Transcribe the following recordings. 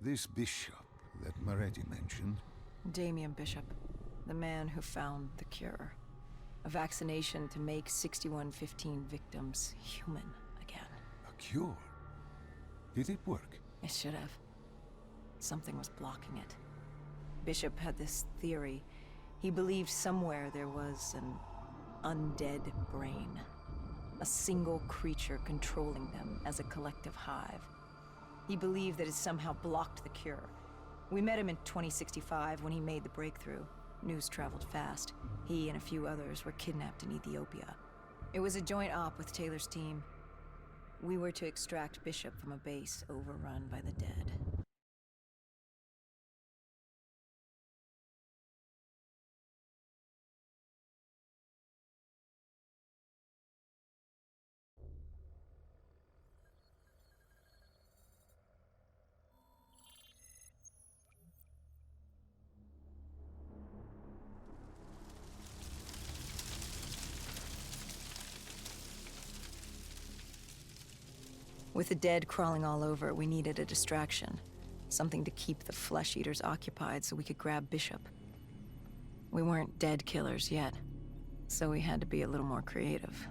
This bishop that Moretti mentioned. Damien Bishop, the man who found the cure. A vaccination to make 6115 victims human again. A cure? Did it work? It should have. Something was blocking it. Bishop had this theory. He believed somewhere there was an undead brain. A single creature controlling them as a collective hive. He believed that it somehow blocked the cure. We met him in 2065 when he made the breakthrough. News traveled fast. He and a few others were kidnapped in Ethiopia. It was a joint op with Taylor's team. We were to extract Bishop from a base overrun by the dead. With the dead crawling all over, we needed a distraction. Something to keep the flesh eaters occupied so we could grab Bishop. We weren't dead killers yet, so we had to be a little more creative.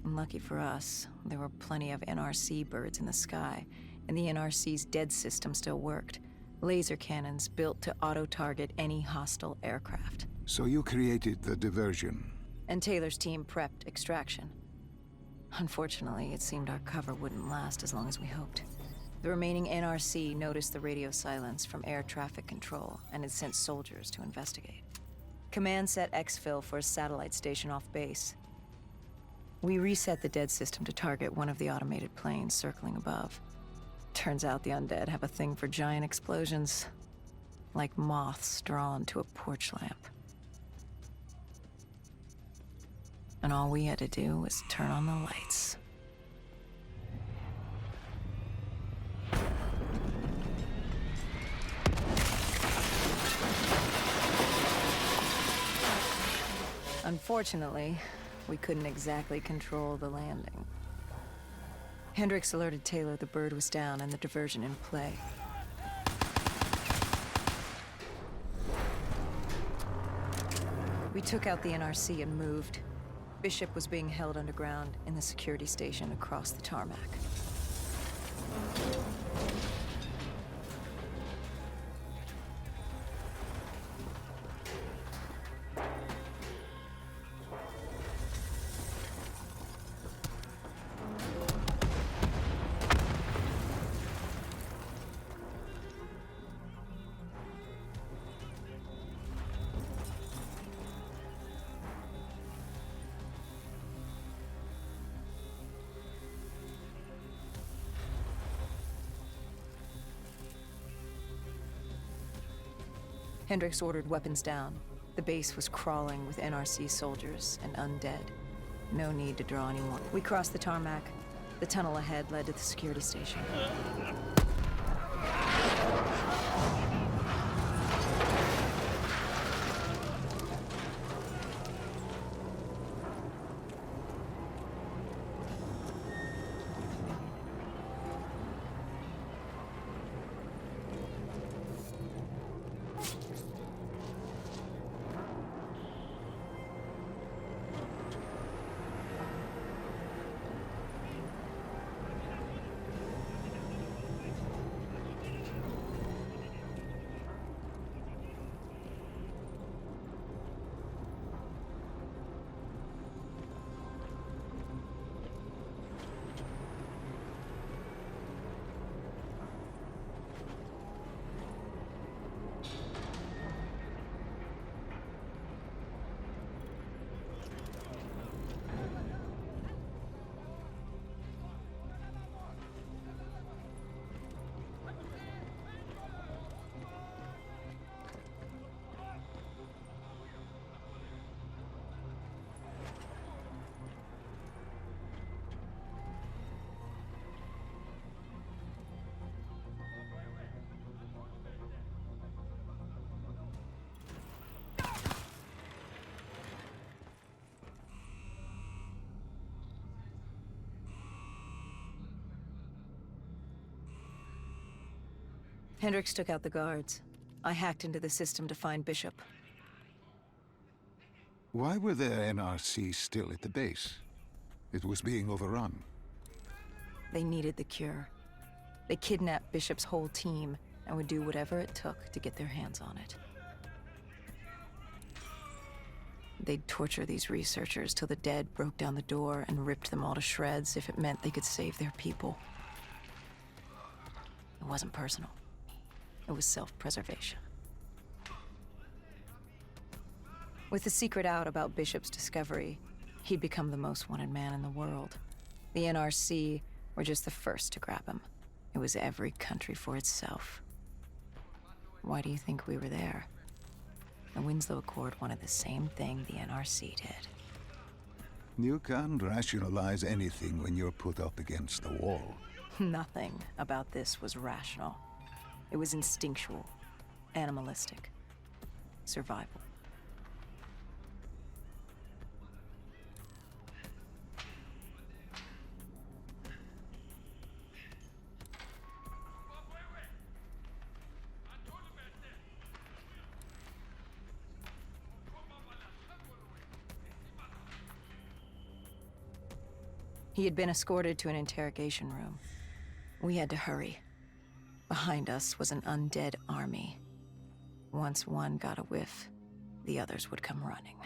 And lucky for us, there were plenty of NRC birds in the sky, and the NRC's dead system still worked. Laser cannons built to auto-target any hostile aircraft. So you created the diversion. And Taylor's team prepped extraction. Unfortunately, it seemed our cover wouldn't last as long as we hoped. The remaining NRC noticed the radio silence from air traffic control and had sent soldiers to investigate. Command set exfil for a satellite station off base. We reset the dead system to target one of the automated planes circling above. Turns out the undead have a thing for giant explosions, like moths drawn to a porch lamp. And all we had to do was turn on the lights. Unfortunately, we couldn't exactly control the landing. Hendricks alerted Taylor the bird was down and the diversion in play. We took out the NRC and moved. Bishop was being held underground in the security station across the tarmac. Hendricks ordered weapons down. The base was crawling with NRC soldiers and undead. No need to draw anyone. We crossed the tarmac. The tunnel ahead led to the security station. Hendricks took out the guards. I hacked into the system to find Bishop. Why were the NRC still at the base? It was being overrun. They needed the cure. They kidnapped Bishop's whole team and would do whatever it took to get their hands on it. They'd torture these researchers till the dead broke down the door and ripped them all to shreds if it meant they could save their people. It wasn't personal. It was self-preservation. With the secret out about Bishop's discovery, he'd become the most wanted man in the world. The NRC were just the first to grab him. It was every country for itself. Why do you think we were there? The Winslow Accord wanted the same thing the NRC did. You can't rationalize anything when you're put up against the wall. Nothing about this was rational. It was instinctual, animalistic, survival. He had been escorted to an interrogation room. We had to hurry. Behind us was an undead army. Once one got a whiff, the others would come running.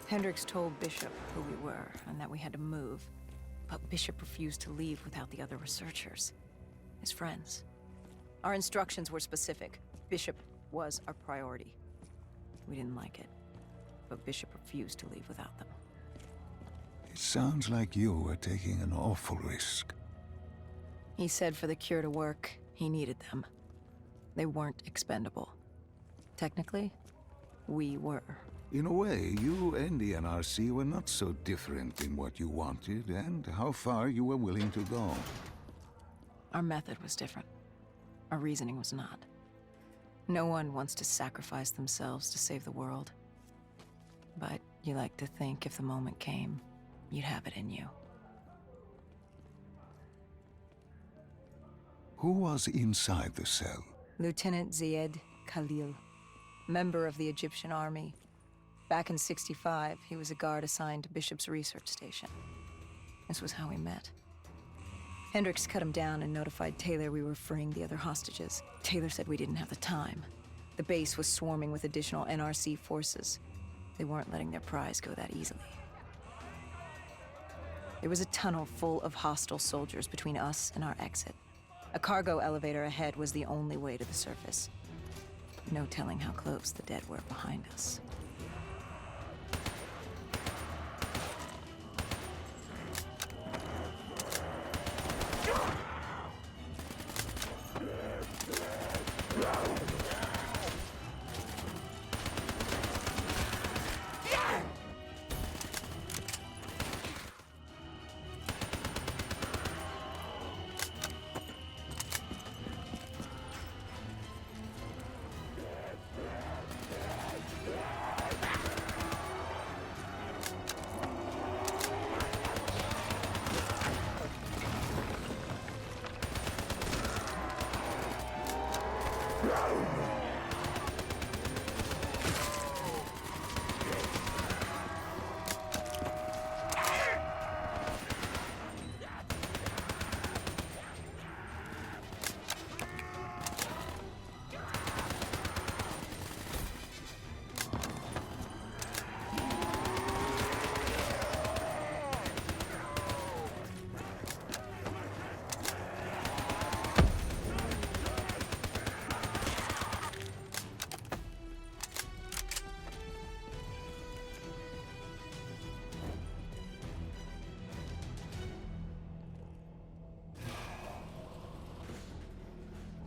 Hendricks told Bishop who we were and that we had to move, but Bishop refused to leave without the other researchers, his friends. Our instructions were specific. Bishop was our priority. We didn't like it, but Bishop refused to leave without them. It sounds like you were taking an awful risk. He said for the cure to work, he needed them. They weren't expendable. Technically, we were. In a way, you and the NRC were not so different in what you wanted and how far you were willing to go. Our method was different. Our reasoning was not. No one wants to sacrifice themselves to save the world. But you like to think if the moment came, you'd have it in you. Who was inside the cell? Lieutenant Zayed Khalil, member of the Egyptian army. Back in '65, he was a guard assigned to Bishop's research station. This was how we met. Hendricks cut him down and notified Taylor we were freeing the other hostages. Taylor said we didn't have the time. The base was swarming with additional NRC forces. They weren't letting their prize go that easily. There was a tunnel full of hostile soldiers between us and our exit. A cargo elevator ahead was the only way to the surface. No telling how close the dead were behind us.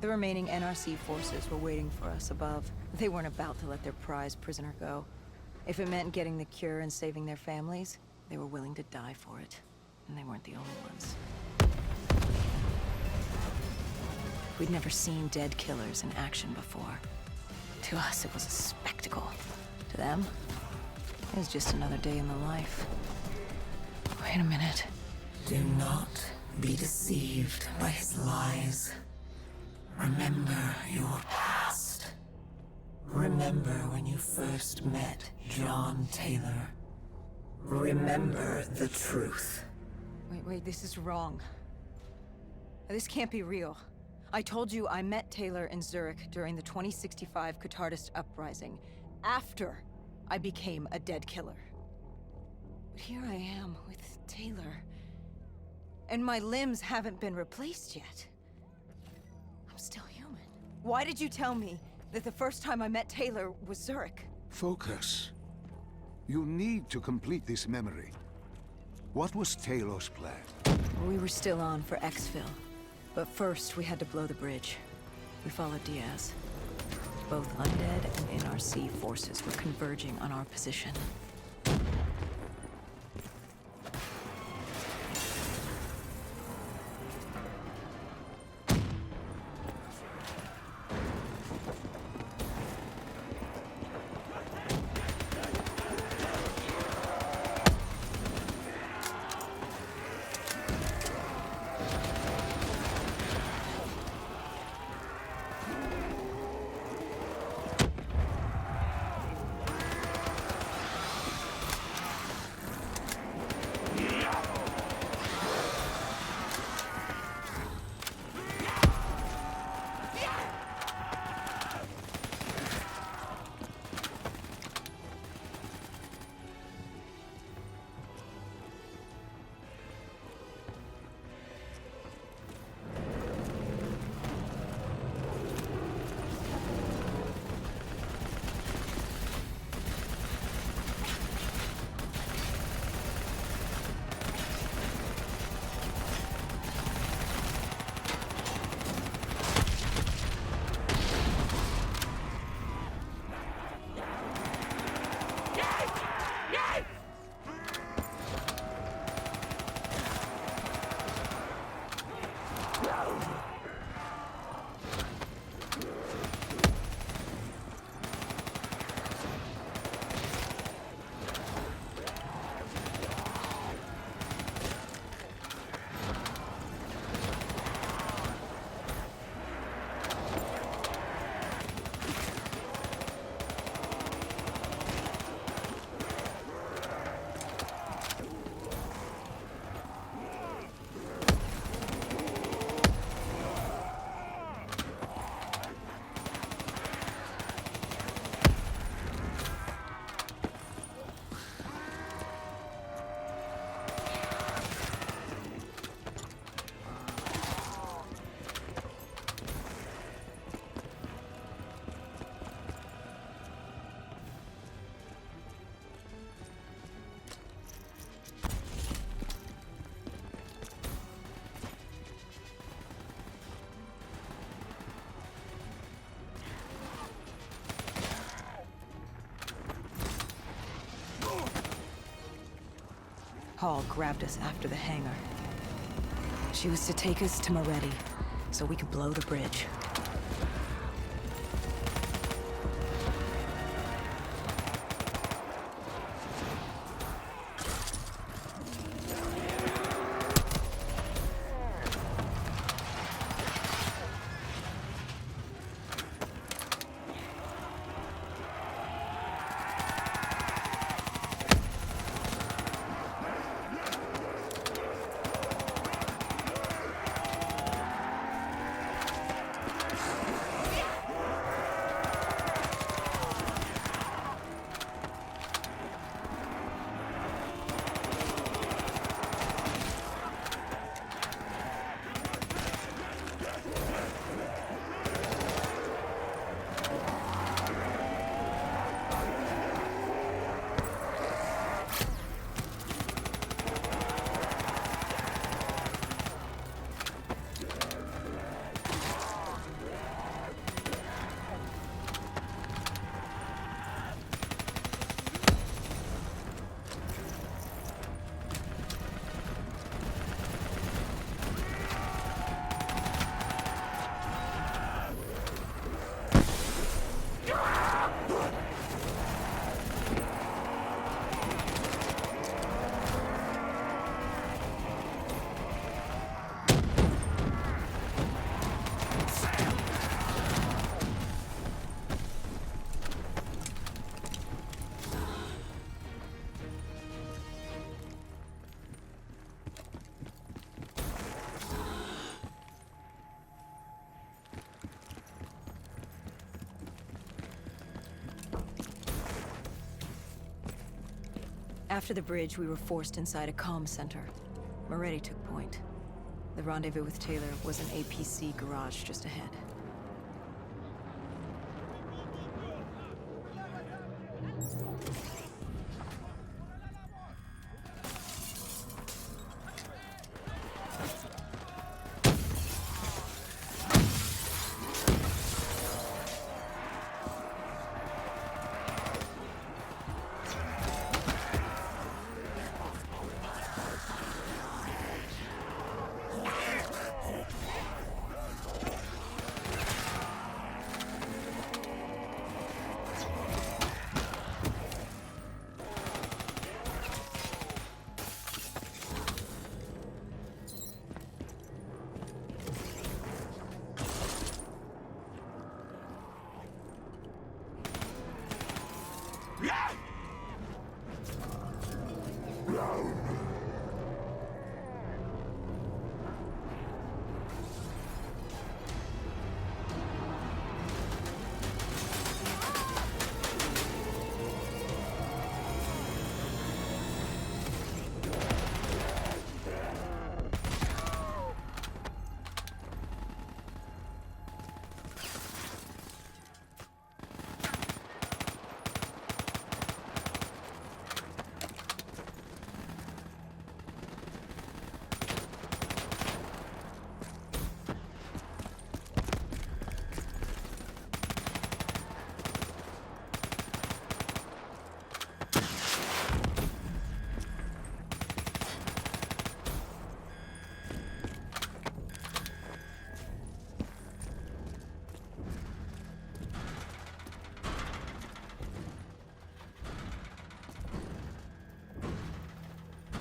The remaining NRC forces were waiting for us above. They weren't about to let their prize prisoner go. If it meant getting the cure and saving their families, they were willing to die for it. And they weren't the only ones. We'd never seen dead killers in action before. To us, it was a spectacle. To them, it was just another day in the life. Wait a minute. Do not be deceived by his lies. Remember your past. Remember when you first met John Taylor. Remember the truth. Wait, this is wrong. This can't be real. I told you I met Taylor in Zurich during the 2065 Catardist Uprising, after I became a dead killer. But here I am with Taylor, and my limbs haven't been replaced yet. I'm still human. Why did you tell me that the first time I met Taylor was Zurich? Focus. You need to complete this memory. What was Taylor's plan? We were still on for Exfil, but first we had to blow the bridge. We followed Diaz. Both undead and NRC forces were converging on our position. call grabbed us after the hangar. She was to take us to Moretti, so we could blow the bridge. After the bridge, we were forced inside a comm center. Moretti took point. The rendezvous with Taylor was an APC garage just ahead.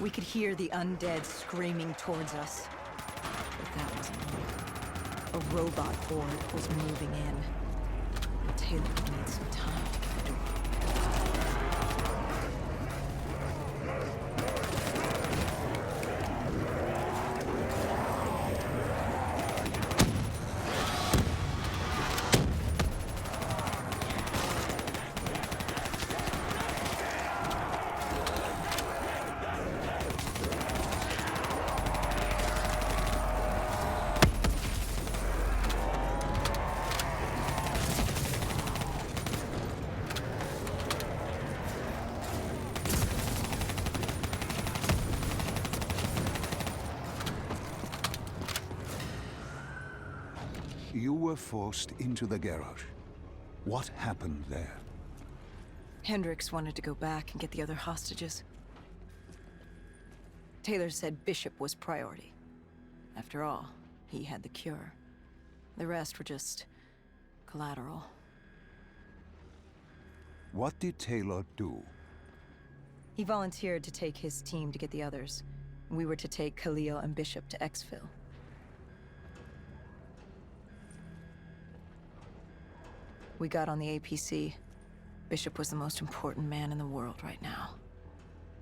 We could hear the undead screaming towards us. But that wasn't all. A robot horde was moving in. Taylor would need some time to get the door. You were forced into the garage. What happened there? Hendricks wanted to go back and get the other hostages. Taylor said Bishop was priority. After all, he had the cure. The rest were just collateral. What did Taylor do? He volunteered to take his team to get the others. We were to take Khalil and Bishop to Exfil. We got on the APC. Bishop was the most important man in the world right now.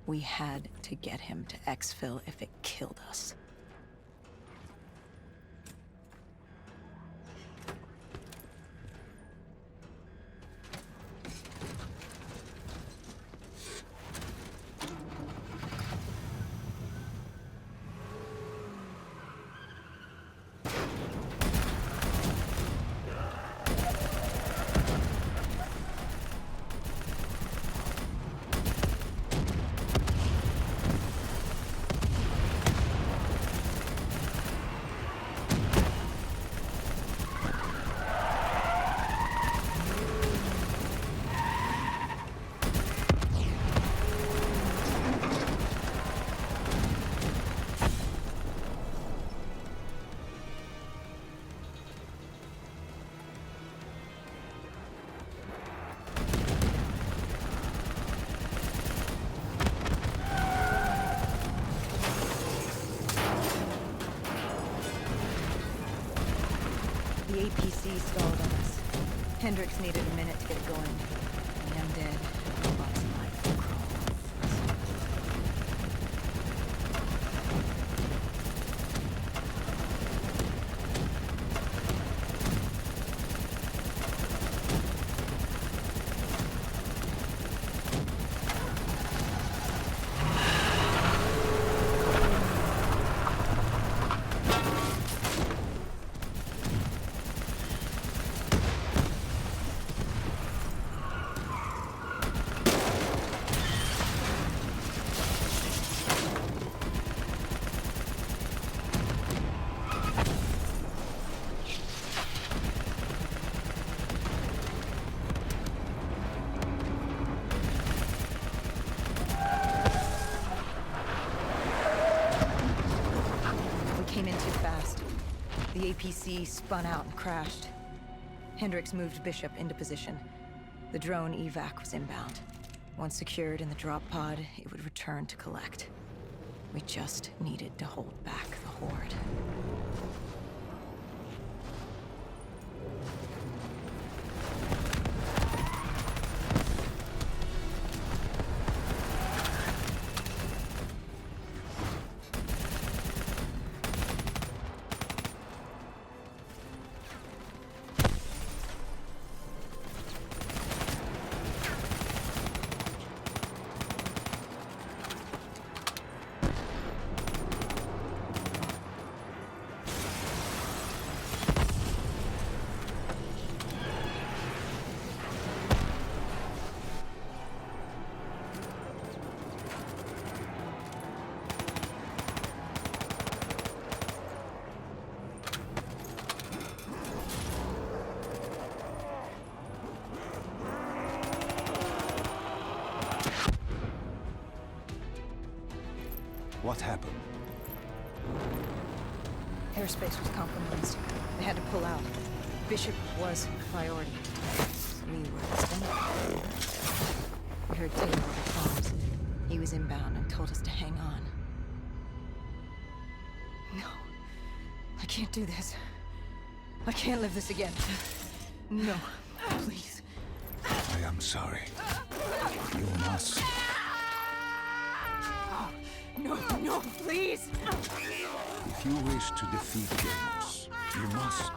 We had to get him to Exfil if it killed us. The APC stalled on us. Hendricks needed a minute to get it going. The undead, robots alive will crawl. The APC spun out and crashed. Hendricks moved Bishop into position. The drone evac was inbound. Once secured in the drop pod, it would return to collect. We just needed to hold back the Horde. What happened? Airspace was compromised. They had to pull out. Bishop was priority. We were extended. We heard Taylor over comms. He was inbound and told us to hang on. No. I can't do this. I can't live this again. No. Please. I am sorry. You must. No, please! If you wish to defeat Deimos, you must.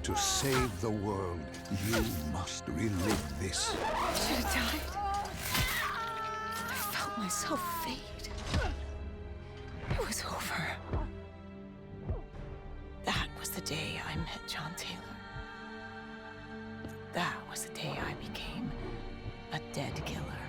To save the world, you must relive this. I should have died. I felt myself fade. It was over. That was the day I met John Taylor. That was the day I became a dead killer.